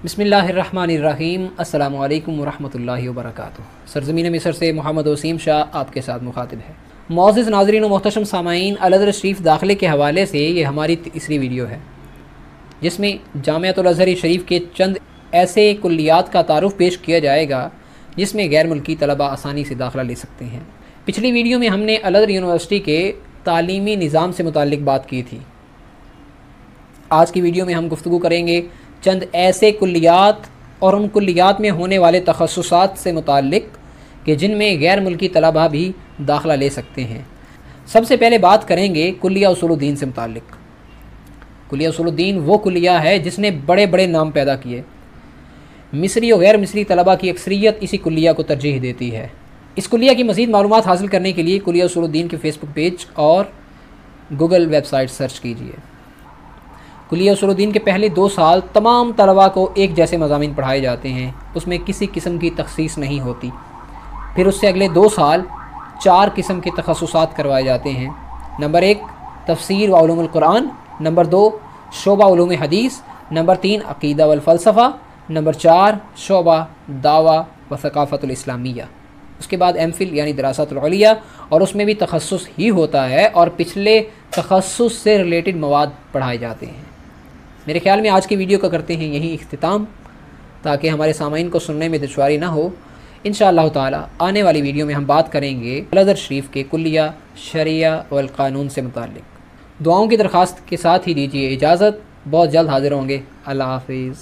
बिस्मिल्लाहिर्रहमानिर्रहीम। अस्सलामु अलैकुम वरहमतुल्लाहि वबरकातुहू। सरज़मीन मिस्र से मोहम्मद वसीम शाह आपके साथ मुखातिब है। मुअज़्ज़िज़ नाज़रीन व मोहतरम सामाईन, अल-अज़हर शरीफ दाखिले के हवाले से ये हमारी तीसरी वीडियो है, जिसमें जामिअतुल अज़हर शरीफ के चंद ऐसे कुल्लियात का तारुफ़ पेश किया जाएगा जिसमें गैर मुल्की तलबा आसानी से दाखिला ले सकते हैं। पिछली वीडियो में हमने अल-अज़हर यूनिवर्सिटी के तालीमी निज़ाम से मुताल्लिक़ बात की थी। आज की वीडियो में हम गुफ्तगू करेंगे चंद ऐसे कुल्लियात और उन कुल्लियात में होने वाले तखस्सुसात से मुताल्लिक़ कि जिनमें गैर मुल्की तलबा भी दाखिला ले सकते हैं। सबसे पहले बात करेंगे कुल्लिया उसूलुद्दीन से मुताल्लिक़। कुल्लिया उसूलुद्दीन वो कुल्लिया है जिसने बड़े बड़े नाम पैदा किए। मिस्री और गैर मिस्री तलबा की अक्सरियत इसी कुल्लिया को तरजीह देती है। इस कुल्लिया की मज़ीद मालूमात हासिल करने के लिए कुल्लिया उसूलुद्दीन के फ़ेसबुक पेज और गूगल वेबसाइट सर्च कीजिए। कुल्लिया उसूलुद्दीन के पहले 2 साल तमाम तलबा को एक जैसे मज़ामीन पढ़ाए जाते हैं, उसमें किसी किस्म की तख़सीस नहीं होती। फिर उससे अगले 2 साल 4 किस्म के तखस्सुसात करवाए जाते हैं। नंबर 1 तफसीर व उलूमुल कुरान, नंबर 2 शोबा उलूम हदीस, नंबर 3 अक़ीदा वल फ़लसफ़ा, नंबर 4 शोबा दावा व सक़ाफ़तुल इस्लामिया। उसके बाद एमफिल यानी दरासतुल उलिया, और उसमें भी तखस्सुस ही होता है और पिछले तखस्सुस से रिलेटेड मवाद पढ़ाए जाते हैं। मेरे ख्याल में आज की वीडियो का करते हैं यही इख्तिताम, ताकि हमारे सामाईन को सुनने में दुश्वारी ना हो। इंशाअल्लाह ताला आने वाली वीडियो में हम बात करेंगे अल-अज़हर शरीफ के कुल्लिया शरिया वल क़ानून से मुताल्लिक़। दुआओं की दरख्वास्त के साथ ही दीजिए इजाज़त। बहुत जल्द हाज़िर होंगे। अल्लाह हाफ़िज़।